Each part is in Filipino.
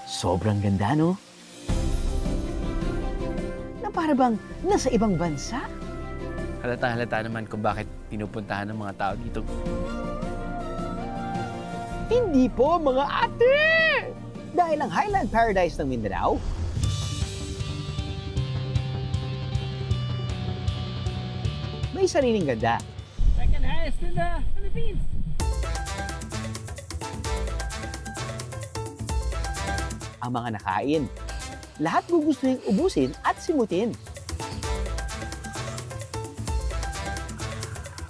Sobrang ganda, no? Na para bang nasa ibang bansa. Halata-halata naman kung bakit pinupuntahan ng mga tao dito. Hindi po, mga ate! Dahil ang Highland Paradise ng Mindanao, may sariling ganda. Second highest in the Philippines. Ang mga nakain, lahat gugustuhin ubusin at simutin.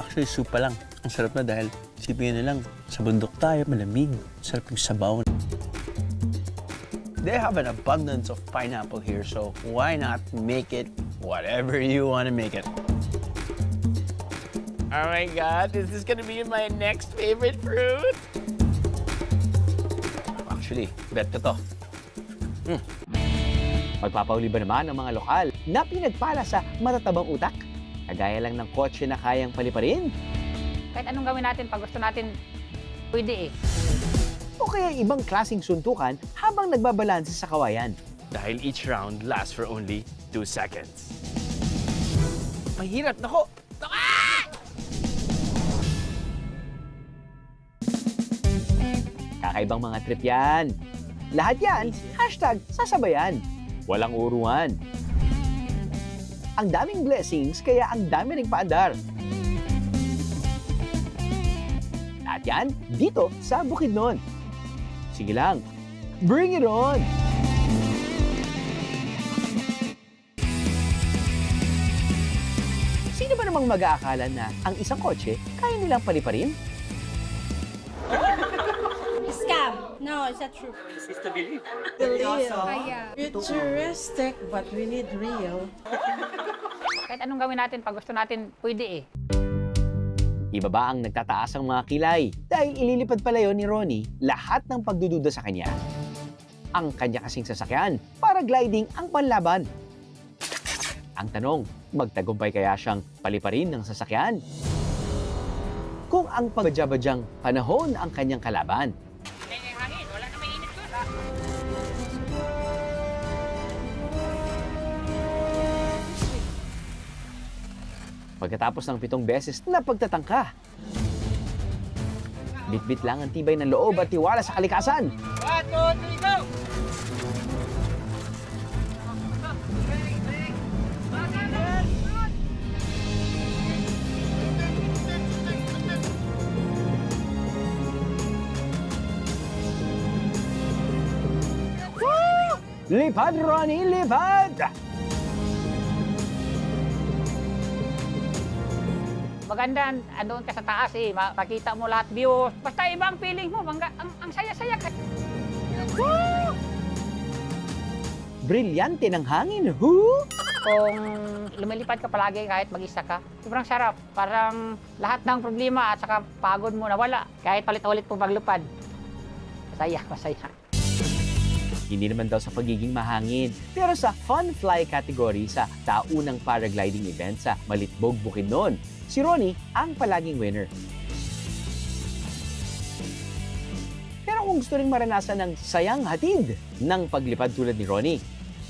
Actually, soup pa lang. Ang sarap na dahil isipin na lang, sa bundok tayo, malamig. Sarap yung sabaw. They have an abundance of pineapple here, so why not make it whatever you want to make it? Oh my God, is this gonna be my next favorite fruit? Actually, bet ko to. Magpapauli ba naman ang mga lokal na pinagpala sa matatabang utak? Kagaya lang ng kotse na kayang paliparin? Kahit anong gawin natin, pag gusto natin, pwede eh. O kaya ibang klaseng suntukan habang nagbabalanse sa kawayan? Dahil each round lasts for only 2 seconds. Mahirap, nako! Kakaibang mga trip yan. Lahat yan, #sasabayan. Walang uruan. Ang daming blessings, kaya ang dami ring paandar. Lahat yan, dito sa Bukidnon. Sige lang, bring it on! Sino ba namang mag-aakala na ang isang kotse kaya nilang paliparin? Scam. No, it's not true. Futuristic, but we need real. Kahit anong gawin natin, pag gusto natin, pwede eh. Iba ba ang nagtataas ang mga kilay? Dahil ililipad pala yon ni Ronnie lahat ng pagdududa sa kanya. Ang kanya kasing sasakyan, paragliding ang panlaban. Ang tanong, magtagumpay kaya siyang paliparin ng sasakyan? Kung ang pagbadyang panahon ang kanyang kalaban, pagkatapos ng 7 beses na pagtatangka, bitbit lang ang tibay ng loob at tiwala sa kalikasan. 1, 2, 3, go! Lipad, Ronnie, lipad! Maganda, andun ka sa taas eh, makita mo lahat view. Basta iba ang feeling mo, ang saya-saya ka. Brilyante ng hangin, hu! Kung lumilipad ka palagi kahit mag-isa ka, sobrang sarap. Parang lahat ng problema at saka pagod mo nawala. Kahit palit-ulit po paglupad. Masaya, masaya. Hindi naman daw sa pagiging mahangin, pero sa fun fly category sa taunang paragliding event sa Malitbog, Bukidnon, si Ronnie ang palaging winner. Pero kung gusto rin maranasan ng sayang hatid ng paglipad tulad ni Ronnie,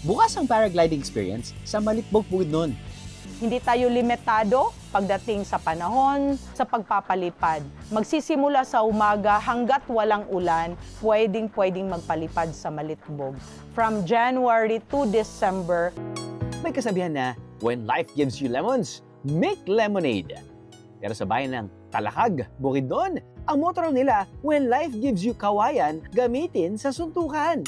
bukas ang paragliding experience sa Malitbog, Bukidnon. Hindi tayo limitado pagdating sa panahon, sa pagpapalipad. Magsisimula sa umaga hanggat walang ulan, pwedeng magpalipad sa Malitbog. From January to December. May kasabihan na, when life gives you lemons, make lemonade. Pero sa bayan ng Talakag, Bukidnon, ang motto nila, when life gives you kawayan, gamitin sa suntukan.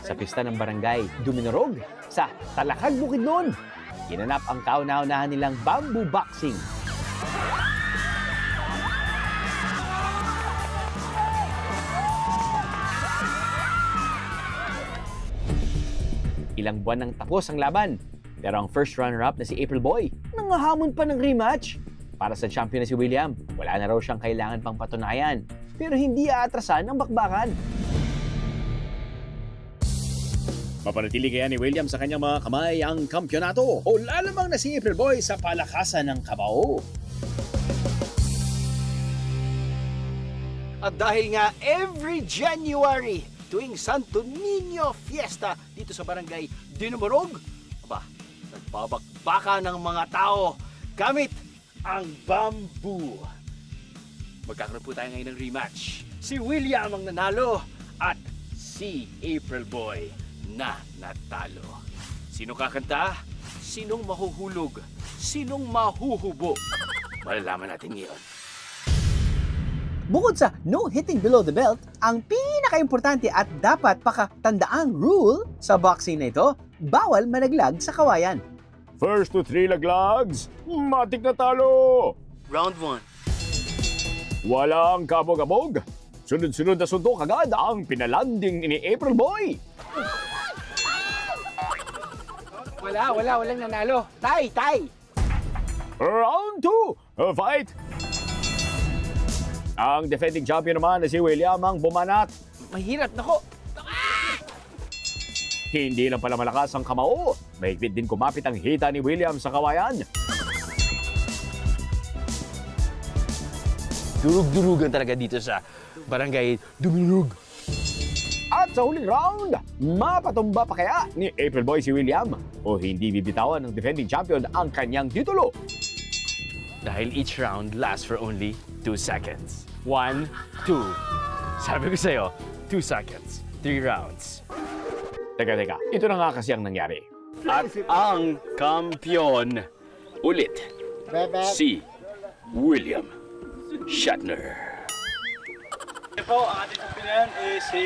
Sa pista ng barangay Duminorog, sa Talakag, Bukidnon, ginanap ang kauna-unahan nilang bamboo boxing. Ilang buwan nang tapos ang laban, pero ang first runner-up na si April Boy nangahamon pa ng rematch. Para sa champion na si William, wala na raw siyang kailangan pang patunayan, pero hindi aatrasan ang bakbakan. Mapanatili kaya ni William sa kanyang mga kamay ang kampyonato o lalamang na si April Boy sa palakasan ng Kabao? At dahil nga every January tuwing Santo Niño Fiesta dito sa barangay Dinumorog. Aba, nagbabakbaka ng mga tao gamit ang bamboo. Magkakaroon po tayo ngayon ng rematch. Si William ang nanalo at si April Boy na natalo. Sino kakanta? Sinong mahuhulog? Sinong mahuhubo? Malalaman natin ngayon. Bukod sa no hitting below the belt, ang pinaka-importante at dapat pakatandaang rule sa boxing na ito, bawal malaglag sa kawayan. First to 3 laglags, matik na talo! Round 1. Walang kabog-abog. Sunod-sunod na suntok agad ang pinalanding ni April Boy. Walang nanalo. Tay! Round 2, fight! Ang defending champion naman na si William ang bumanat. Mahirap, nako. Hindi lang pala malakas ang kamao. Mahigpit din kumapit ang hita ni William sa kawayan. Durug-durugan talaga dito sa barangay Dumulug. At sa huling round, mapatumba pa kaya ni April Boy si William o hindi bibitawan ng defending champion ang kanyang titulo? Dahil each round lasts for only 2 seconds. 1, 2. Sabi ko sa'yo, 2 seconds. 3 rounds. Teka, ito na nga kasi ang nangyari. At ang kampiyon ulit, si William Shatner. Ito po, ang ating kampiyon is si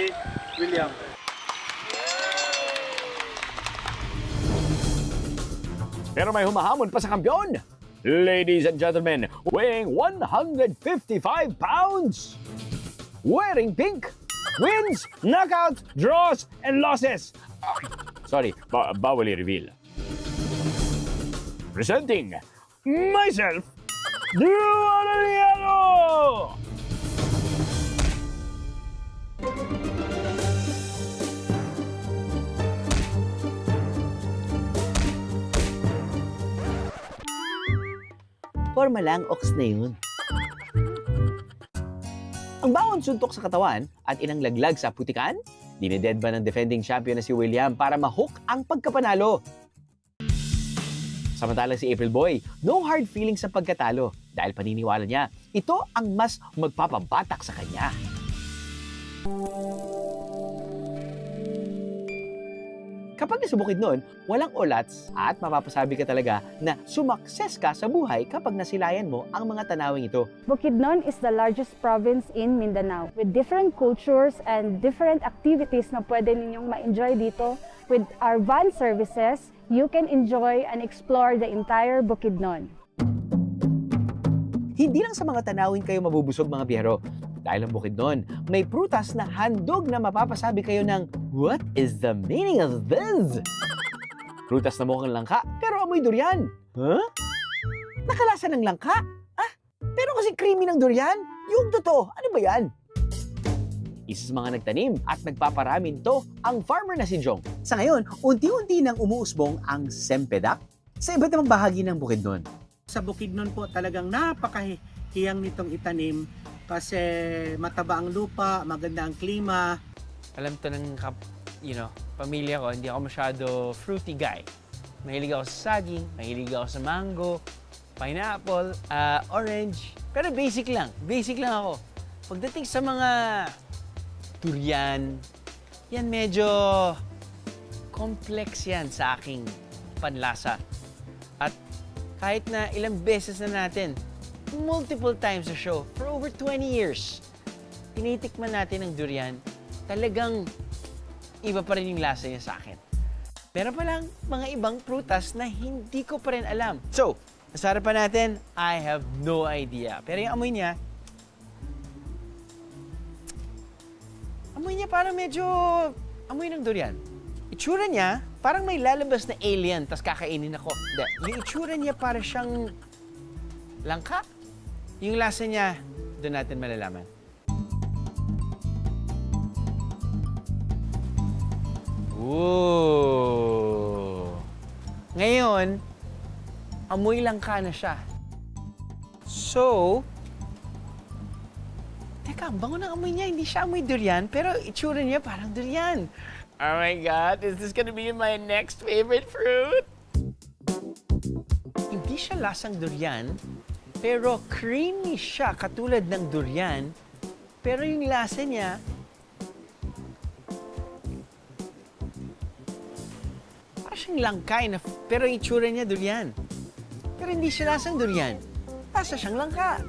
William. Pero may humahamon pa sa kampiyon. Ladies and gentlemen, weighing 155 pounds, wearing pink, wins, knockouts, draws, and losses. Sorry, bawal i-reveal. Presenting myself, Drew Analiano! Forma lang, ox na yun. Ang bawang suntok sa katawan at ilang laglag sa putikan, dineded ba ng defending champion na si William para ma-hook ang pagkapanalo? Samantalang si April Boy, no hard feelings sa pagkatalo dahil paniniwala niya, ito ang mas magpapabatak sa kanya. Kapag nasa Bukidnon, walang ulats at mapapasabi ka talaga na sumakses ka sa buhay kapag nasilayan mo ang mga tanawing ito. Bukidnon is the largest province in Mindanao with different cultures and different activities na pwede ninyong ma-enjoy dito. With our van services, you can enjoy and explore the entire Bukidnon. Hindi lang sa mga tanawin kayo mabubusog mga biyero. Dahil ang Bukidnon, may prutas na handog na mapapasabi kayo ng, what is the meaning of this? Prutas na mukhang langka, pero amoy durian. Huh? Nakalasa ng langka? Ah, pero kasi creamy ng durian? Yung totoo, ano ba yan? Isa sa mga nagtanim at nagpaparamin to, ang farmer na si Jong. Sa ngayon, unti-unti nang umuusbong ang sempedak sa iba't ibang bahagi ng Bukidnon. Sa Bukidnon po talagang napakahiyang nitong itanim kasi mataba ang lupa, maganda ang klima. Alam to ng pamilya ko, hindi ako masyado fruity guy. Mahilig ako sa saging, mahilig ako sa mango, pineapple, orange. Pero basic lang ako. Pagdating sa mga durian, yan medyo complex yan sa aking panlasa. At kahit na ilang beses na natin, multiple times sa show, for over 20 years, tinitikman natin ang durian, talagang iba pa rin yung lasa niya sa akin. Meron pa lang mga ibang prutas na hindi ko pa rin alam. So, nasa harapan natin, I have no idea. Pero yung amoy niya parang medyo amoy ng durian. Itsura niya, parang may lalabas na alien, tas kakainin ako. Hindi. Yung itsura niya para siyang langka. Yung lasa niya, doon natin malalaman. Ooh! Ngayon, amoy langka na siya. So, teka, Teka, ang bango ng amoy niya. Hindi siya amoy durian, pero itsura niya parang durian. Oh my God, is this gonna be my next favorite fruit? Hindi siya lasang durian, pero creamy siya katulad ng durian. Pero yung lasa niya, parang siyang langkay, pero yung itsura niya durian. Pero hindi siya lasang durian. Lasa siyang langka.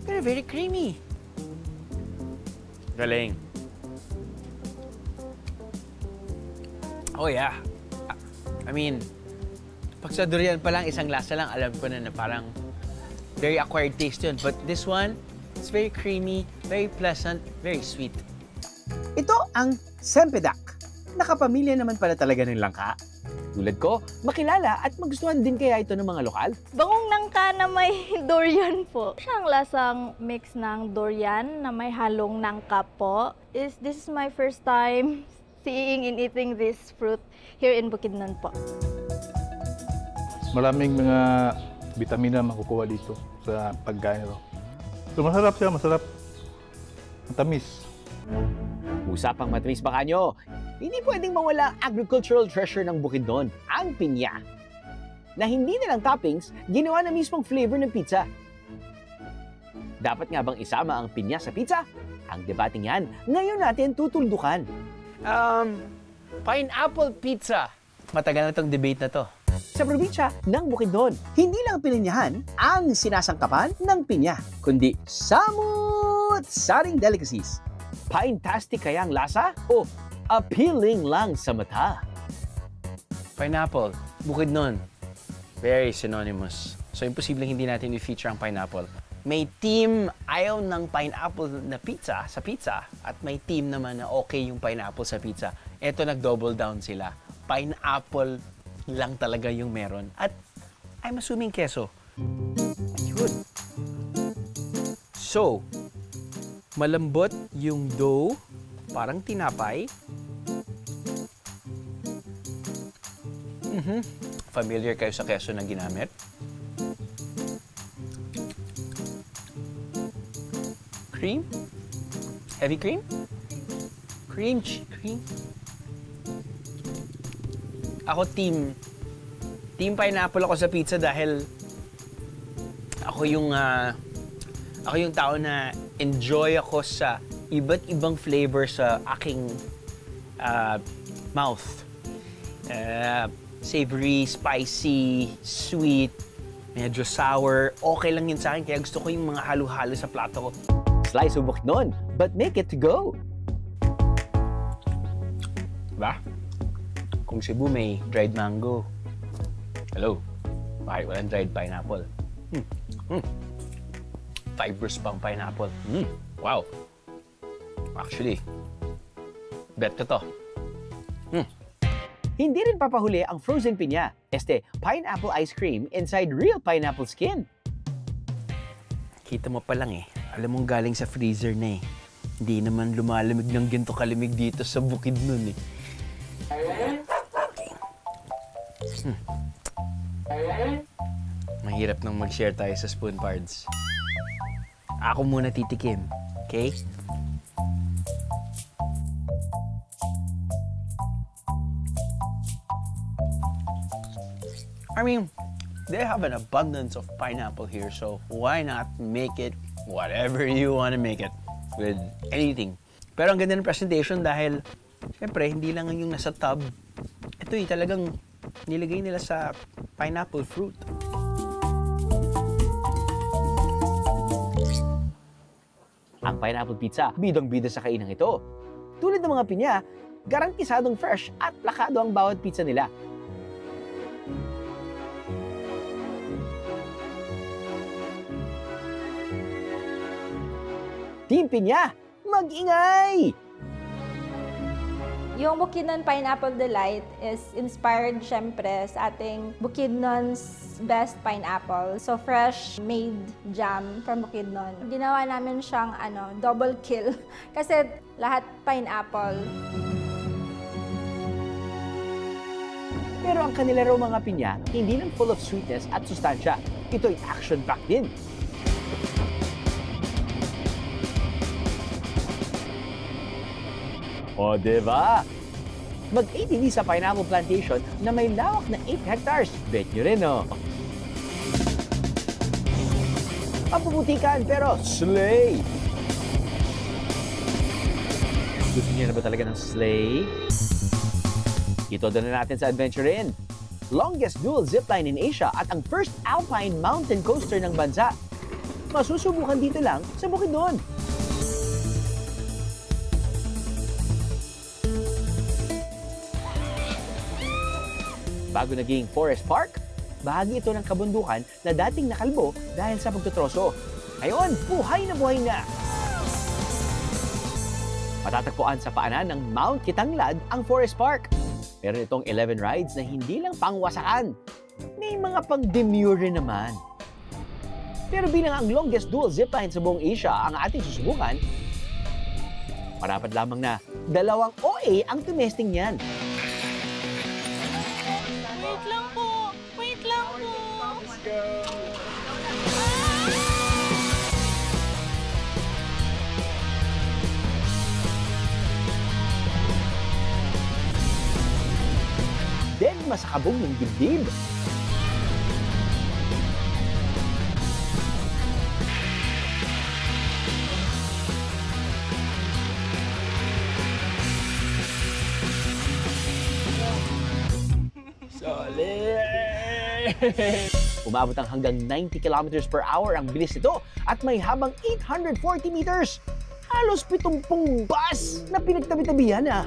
Pero very creamy. Galing. Oh yeah. I mean, pag sa durian pa lang, isang lasa lang, alam ko na parang very acquired taste yun. But this one, it's very creamy, very pleasant, very sweet. Ito ang sempedak. Nakapamilya naman pala talaga ng langka. Tulad ko, makilala at magustuhan din kaya ito ng mga lokal. Bangong nangka na may durian po. Siyang lasang mix ng durian na may halong nangka po. This is my first time seeing and eating this fruit here in Bukidnon po. Maraming mga bitamina makukuha dito sa pagkain ito. So masarap siya, masarap. Matamis. Usapang matamis baka nyo, hindi pwedeng mawala ang agricultural treasure ng Bukidnon, ang pinya. Na hindi nilang toppings, ginawa na mismong flavor ng pizza. Dapat nga bang isama ang pinya sa pizza? Ang debating yan, ngayon natin tutuldukan. Pineapple pizza. Matagal na itong debate na to. Sa probinsya ng Bukidnon, hindi lang pininyahan ang sinasangkapan ng pinya, kundi samut-saring delicacies. Pine-tastic kaya ang lasa o appealing lang sa mata? Pineapple, Bukidnon. Very synonymous. So, imposibleng hindi natin i-feature ang pineapple. May team ayaw ng pineapple na pizza sa pizza at may team naman na okay yung pineapple sa pizza. Eto, nag-double down sila. Pineapple lang talaga yung meron. At I'm assuming keso. Ayun. So, malambot yung dough, parang tinapay. Familiar kayo sa keso na ginamit? Cream? Heavy cream? Cream. Ako team pineapple ako sa pizza dahil ako yung tao na enjoy ako sa iba't ibang flavor sa aking mouth. Savory, spicy, sweet, medyo sour. Okay lang yun sa akin kaya gusto ko yung mga halo-halo sa plato ko. Slice of Bukidnon, but make it to go. Diba? Kung Cebu may dried mango. Hello? Bakit walang dried pineapple? Fibrous pang pineapple. Wow. Actually, bet ko to. Hindi rin papahuli ang frozen pinya. Pineapple ice cream inside real pineapple skin. Kita mo pa lang alam mong galing sa freezer na Hindi naman lumalamig ng ginto kalimig dito sa Bukidnon Mahirap nang mag-share tayo sa spoon parts. Ako muna titikim, okay? I mean, they have an abundance of pineapple here, so why not make it whatever you want to make it with anything. Pero ang ganda ng presentation dahil, syempre, hindi lang yung nasa tub. Ito talagang nilagay nila sa pineapple fruit. Ang pineapple pizza, bidang-bida sa kainang ito. Tulad ng mga pinya, garantisadong fresh at plakado ang bawat pizza nila. Team Pinya, mag-ingay! Yung Bukidnon Pineapple Delight is inspired syempre sa ating Bukidnon's best pineapple. So fresh made jam from Bukidnon. Ginawa namin siyang double kill kasi lahat pineapple. Pero ang kanila raw mga pinya, hindi lang full of sweetness at sustansya. Ito'y action-packed din. O, diba? Mag-ATV sa pineapple plantation na may lawak na 8 hectares. Bet nyo rin, no? Pamuputikan pero slay! Gusto niyo na ba talaga ng slay? Ito doon na natin sa Adventure Inn. Longest dual zipline in Asia at ang first alpine mountain coaster ng bansa. Masusubukan dito lang sa Bukidnon. Bago naging forest park, bahagi ito ng kabundukan na dating nakalbo dahil sa pagtutroso. Ngayon, buhay na! Matatagpuan sa paanan ng Mount Kitanglad ang forest park. Meron itong 11 rides na hindi lang pangwasakan. May mga pang-demure naman. Pero bilang ang longest dual zipline sa buong Asia ang ating susubukan, marapat lamang na 2 OA ang tumesting niyan. Wait lang po! Wait lang po! Let's go! Then masakabong ng dibdib. Umabot ang hanggang 90 kilometers per hour ang bilis nito at may habang 840 meters. Halos 70 bus na pinagtabi-tabihan na.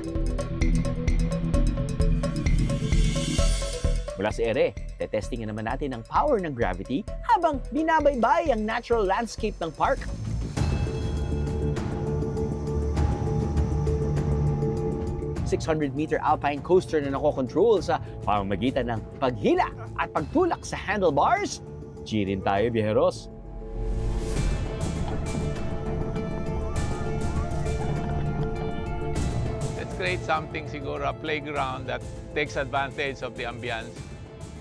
Mula sa ere, tetestingin naman natin ang power ng gravity habang binabaybay ang natural landscape ng park. ...600-meter alpine coaster na nakokontrol sa pamamagitan ng paghila at pagtulak sa handlebars. G rin tayo, biyeros. Let's create something siguro, a playground that takes advantage of the ambience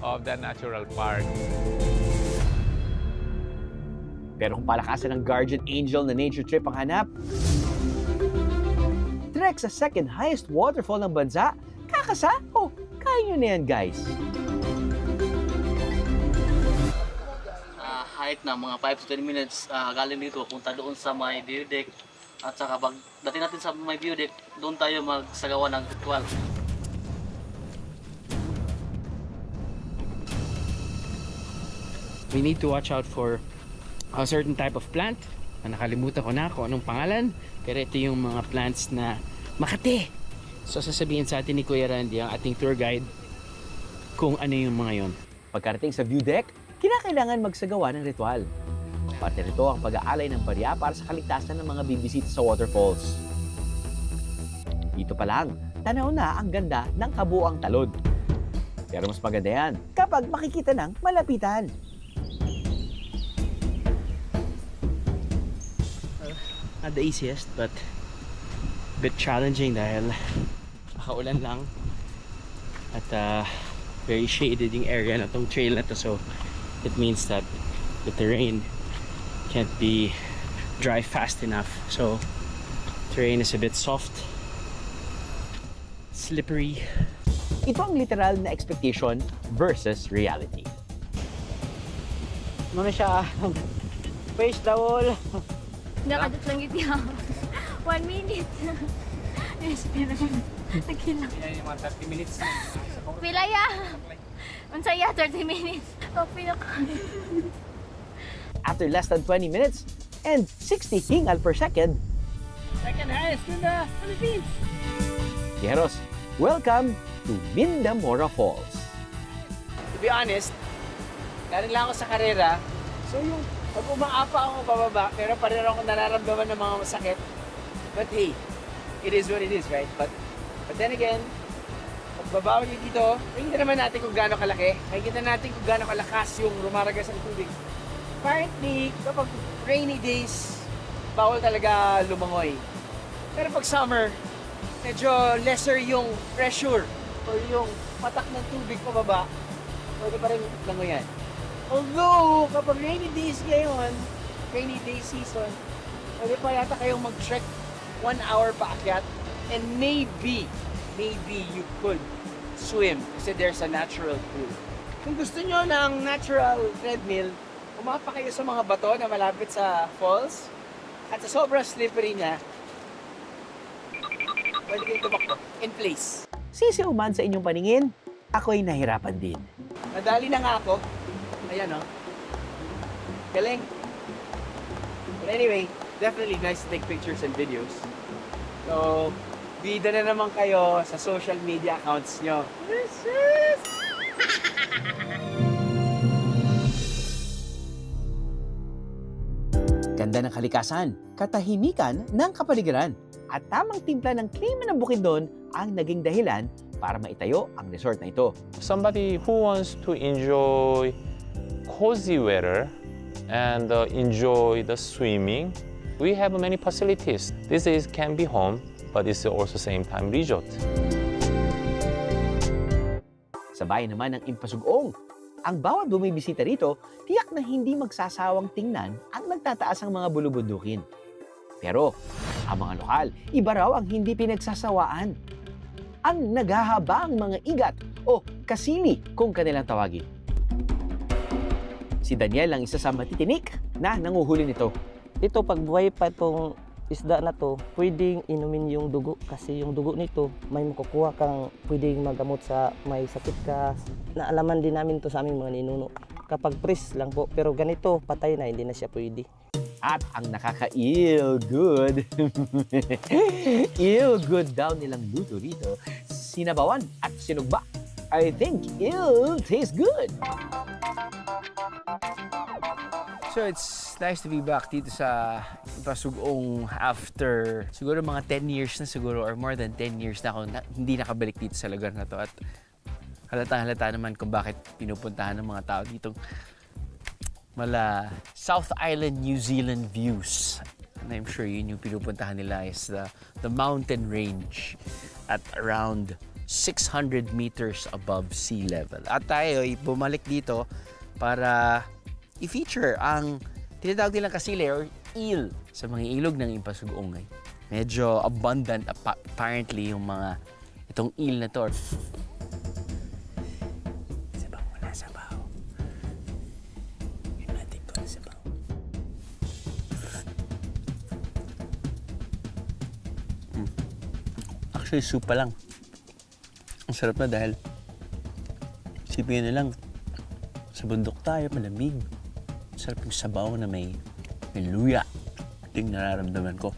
of the natural park. Pero kung palakasan ng guardian angel na nature trip ang hanap, trek sa second highest waterfall ng bansa, kakasa? Oh, kaya nyo na yan, guys. Height na mga 5 to 10 minutes galing dito, punta doon sa may view deck. At saka pag dating natin sa may view deck, doon tayo magsagawa ng ritual. We need to watch out for a certain type of plant. Nakalimutan ko na kung anong pangalan. Pero ito yung mga plants na makati. So sasabihin sa atin ni Kuya Randy, ang ating tour guide, kung ano yung mga yon. Pagkarating sa view deck, kinakailangan magsagawa ng ritual. Parte nito ang pag-aalay ng barya para sa kaligtasan ng mga bibisita sa waterfalls. Dito pa lang, tanaw na ang ganda ng kabuuang talod. Pero mas maganda yan kapag makikita ng malapitan. Not the easiest, but a bit challenging dahil nakaulan lang at very shaded yung area na tong trail na to, so it means that the terrain can't be dry fast enough, so terrain is a bit soft, slippery. Ito ang literal na expectation versus reality. Ano siya? Face the wall. Nakadot lang ito. 1 minute. Yes, pero nagkilang. Yan yung mga 30 minutes na. Pilaya! Unsaya, 30 minutes. Oh, pinaka. After less than 20 minutes and 60 hingal per second, Second highest in the Philippines. Guerreros, welcome to Mindamora Falls. To be honest, galing lang ako sa karera, so yung pag umaapa ako bababa, pero pareho ako nararamdaman ng mga masakit. But hey, it is what it is, right? But then again, pag babawi nyo dito, makikita naman natin kung gaano kalaki. Makikita natin kung gaano kalakas yung rumaragas ang tubig. Apparently, kapag rainy days, bawal talaga lumangoy. Pero pag summer, medyo lesser yung pressure or yung patak ng tubig pababa, pwede pa rin langoyan. Although, kapag rainy days ngayon, rainy day season, pwede pa yata kayong mag-trek 1 hour paakyat. And maybe you could swim kasi there's a natural pool. Kung gusto nyo ng natural treadmill, umapa kayo sa mga bato na malapit sa falls at sa sobrang slippery niya, pwede kayo tumakbo in place. Sisiw man sa inyong paningin, ako'y nahirapan din. Nadali na nga ako. Ayan o. Galing. But anyway, definitely nice to take pictures and videos. So, bida na naman kayo sa social media accounts nyo. Ganda ng kalikasan, katahimikan ng kapaligiran, at tamang timpla ng klima ng Bukidnon ang naging dahilan para maitayo ang resort na ito. Somebody who wants to enjoy cozy weather and enjoy the swimming, we have many facilities. This can be home, but it's also same time resort. Sa bayan naman ng Impasugong, ang bawat bumibisita rito, tiyak na hindi magsasawang tingnan ang nagtataas ang mga bulubundukin. Pero ang mga lokal, iba raw ang hindi pinagsasawaan. Ang naghahabang mga igat o kasili kung kanilang tawagin. Si Daniel ang isa sa matitinik na nanguhuli nito. Dito pag buhay pa itong isda na to, pwedeng inumin yung dugo kasi yung dugo nito may makukuha kang pwedeng magamot sa may sakit ka. Naalaman din namin to sa aming mga ninuno. Kapag fresh lang po, pero ganito patay na, hindi na siya pwede. At ang nakaka-ill good, ill good daw nilang luto rito, sinabawan at sinugba. I think ill tastes good. So it's nice to be back dito sa Impasugong after siguro mga 10 years na siguro or more than 10 years na ako hindi nakabalik dito sa lugar na to at halata naman kung bakit pinupuntahan ng mga tao dito mala South Island, New Zealand views. And I'm sure yun yung pinupuntahan nila is the mountain range at around 600 meters above sea level. At tayo ay bumalik dito para i-feature ang tinatawag nilang kasili or eel sa mga ilog ng Impasugong. Medyo abundant apparently yung mga itong eel na to. Sabaw muna, sabaw. Imatik ko na sabaw. Actually, soup pa lang. Ang sarap na dahil isipin na lang sa bundok tayo, malamig. Sarap yung sabaw na may luya. Ito yung nararamdaman ko.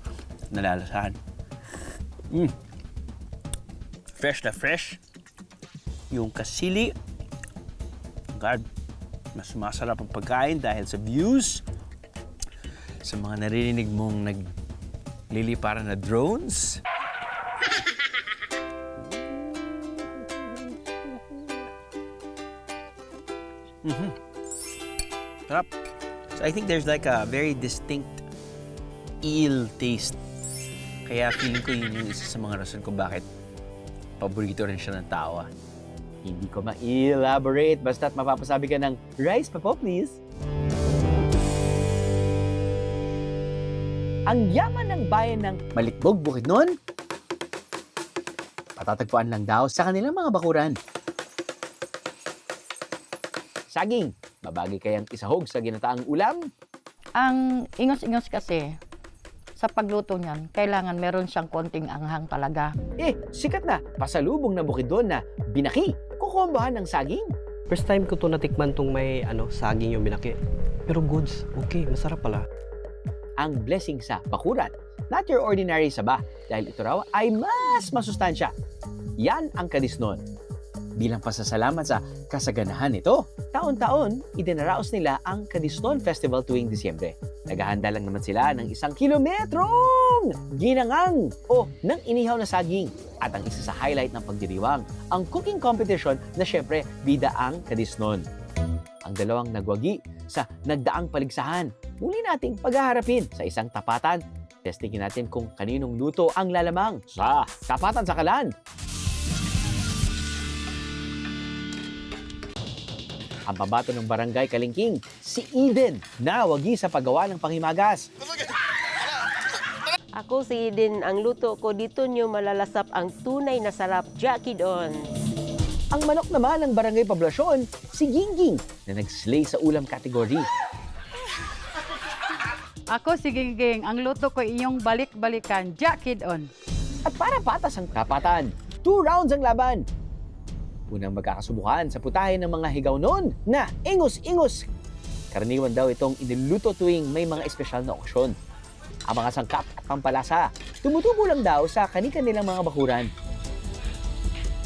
Nalalasahan. Fresh na fresh. Yung kasili. God, mas masarap ang pagkain dahil sa views. Sa mga naririnig mong nagliliparan na drones. Sarap. So I think there's like a very distinct eel taste. Kaya feeling ko yun yung isa sa mga rason kung bakit paborito rin siya ng tao. Hindi ko ma-elaborate basta't mapapasabi ka ng rice pa po, please. Ang yaman ng bayan ng Malitbog, Bukidnon, patatagpuan lang daw sa kanilang mga bakuran. Saging, babagi kayang isahog sa ginataang ulam? Ang ingos-ingos kasi, sa pagluto niyan, kailangan meron siyang konting anghang talaga. Sikat na, pasalubong na Bukidnon na binaki, kukombahan ng saging. First time ko to natikman tong may saging yung binaki. Pero goods, okay, masarap pala. Ang blessing sa bakuran, not your ordinary saba, dahil ito raw ay mas masustansya. Yan ang kadisnon. Bilang pasasalamat sa kasaganahan nito, taon-taon, idinaraos nila ang Kadisnon Festival tuwing Disyembre. Naghahanda lang naman sila ng 1 kilometrong ginangang o ng inihaw na saging. At ang isa sa highlight ng pagdiriwang, ang cooking competition na syempre bida ang Kadisnon. Ang dalawang nagwagi sa nagdaang paligsahan, muli nating paghaharapin sa isang tapatan. Testingin natin kung kaninong luto ang lalamang sa Tapatan sa Kalan. Ang pambato ng barangay Kalingking, si Eden, na wagi sa paggawa ng panghimagas. Ako si Eden, ang luto ko dito nyo malalasap ang tunay na sarap, Jackie Don. Ang manok naman ng Barangay Poblasyon, si Gingging, na nag-slay sa ulam category. Ako si Gingging, ang luto ko inyong balik-balikan, Jackie Don. At para patas ang tapatan, 2 rounds ang laban. Unang magkakasubukan sa putahe ng mga higaw noon na ingus-ingus. Karaniwan daw itong iniluluto tuwing may mga espesyal na okasyon. Ang mga sangkap at pampalasa, tumutubo lang daw sa kani-kanilang mga bakuran.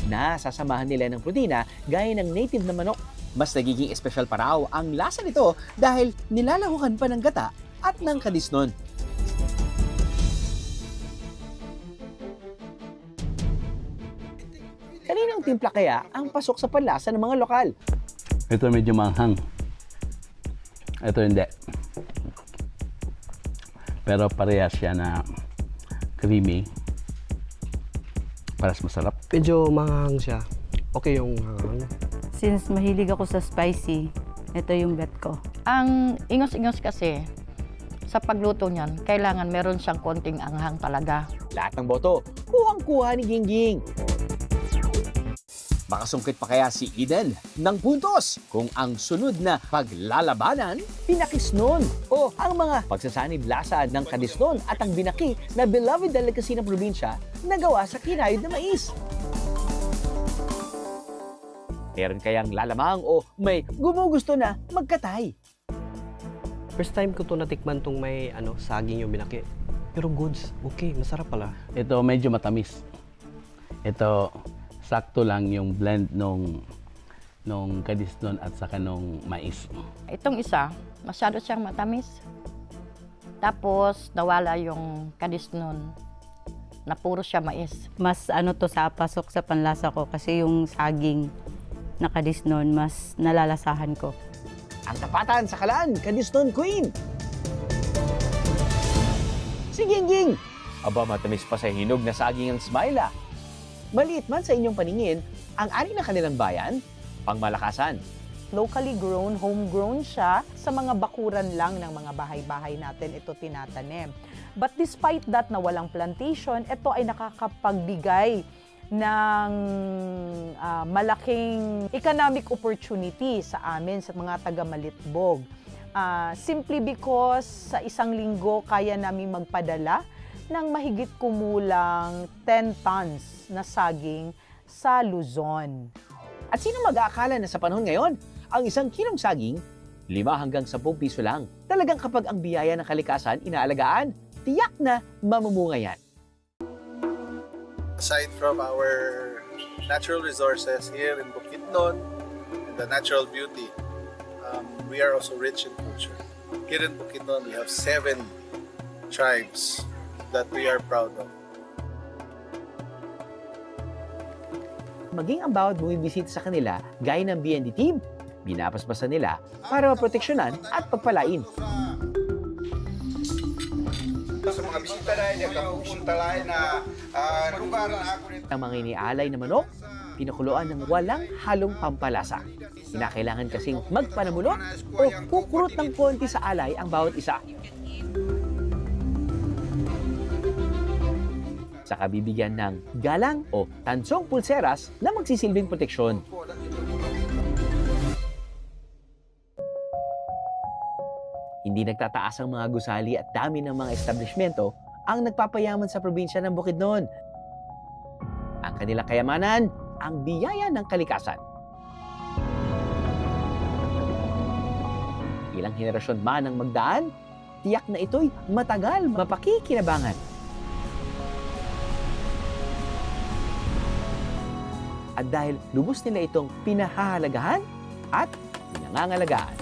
Nasasamahan nila ng protina gaya ng native na manok. Mas nagiging espesyal pa raw ang lasa nito dahil nilalahukan pa ng gata at ng kadisnon. Kaninang timpla kaya ang pasok sa panlasa ng mga lokal? Ito medyo manghang. Ito hindi. Pero parehas siya na creamy. Paras masarap. Medyo manghang siya. Okay yung Since mahilig ako sa spicy, ito yung bet ko. Ang ingos-ingos kasi, sa pagluto niyan, kailangan meron siyang konting anghang talaga. Lahat ng boto, kuhang-kuha ni Gingging. Makasungkit pa kaya si Eden ng puntos kung ang sunod na paglalabanan, pinakisnon o ang mga pagsasanib lasa ng kadisnon at ang binaki na beloved delicacy ng probinsya na gawa sa kinayod na mais. Meron kayang lalamang o may gumugusto na magkatay? first time ko to natikman tong may saging yung binaki. Pero goods, okay, masarap pala. Ito medyo matamis. Ito sakto lang yung blend nung kadisnon at saka nung mais. Itong isa, masyado siyang matamis. Tapos, nawala yung kadisnon na puro siya mais. Mas to sa pasok sa panlasa ko kasi yung saging na kadisnon, mas nalalasahan ko. Ang tapatan sa kalan, kadisnon queen! Si Gingging! Aba, matamis pa sa hinog na saging ang smile ah. Maliit man sa inyong paningin, ang ari ng kanilang bayan, pangmalakasan. Locally grown, homegrown siya. Sa mga bakuran lang ng mga bahay-bahay natin ito tinatanim. But despite that na walang plantation, ito ay nakakapagbigay ng malaking economic opportunity sa amin, sa mga taga-Malitbog. Simply because sa isang linggo kaya namin magpadala ng mahigit kumulang 10 tons na saging sa Luzon. At sino mag-aakala na sa panahon ngayon, ang isang kilong saging, 5 hanggang 10 piso lang. Talagang kapag ang biyaya ng kalikasan inaalagaan, tiyak na mamumunga yan. Aside from our natural resources here in Bukidnon, and the natural beauty, we are also rich in culture. Here in Bukidnon, we have 7 tribes that we are proud of. Maging ang bawat bumibisita sa kanila, gaya ng BND team, binapaspasan nila para maproteksyonan at pagpalain. Sa mga bisita na yan, pupunta lang na lugar na ako rin. Ang mga inialay na manok, pinakuluan ng walang halong pampalasa. Kinakailangan kasing magpanamulot o kukurot ng konti sa alay ang bawat isa. Saka bibigyan ng galang o tansong pulseras na magsisilbing proteksyon. Hindi nagtataas ang mga gusali at dami ng mga establishmento ang nagpapayaman sa probinsya ng Bukidnon. Ang kanilang kayamanan, ang biyaya ng kalikasan. Ilang henerasyon man ang magdaan, tiyak na ito'y matagal mapakikinabangan. At dahil lubos nila itong pinahahalagahan at pinangangalagaan.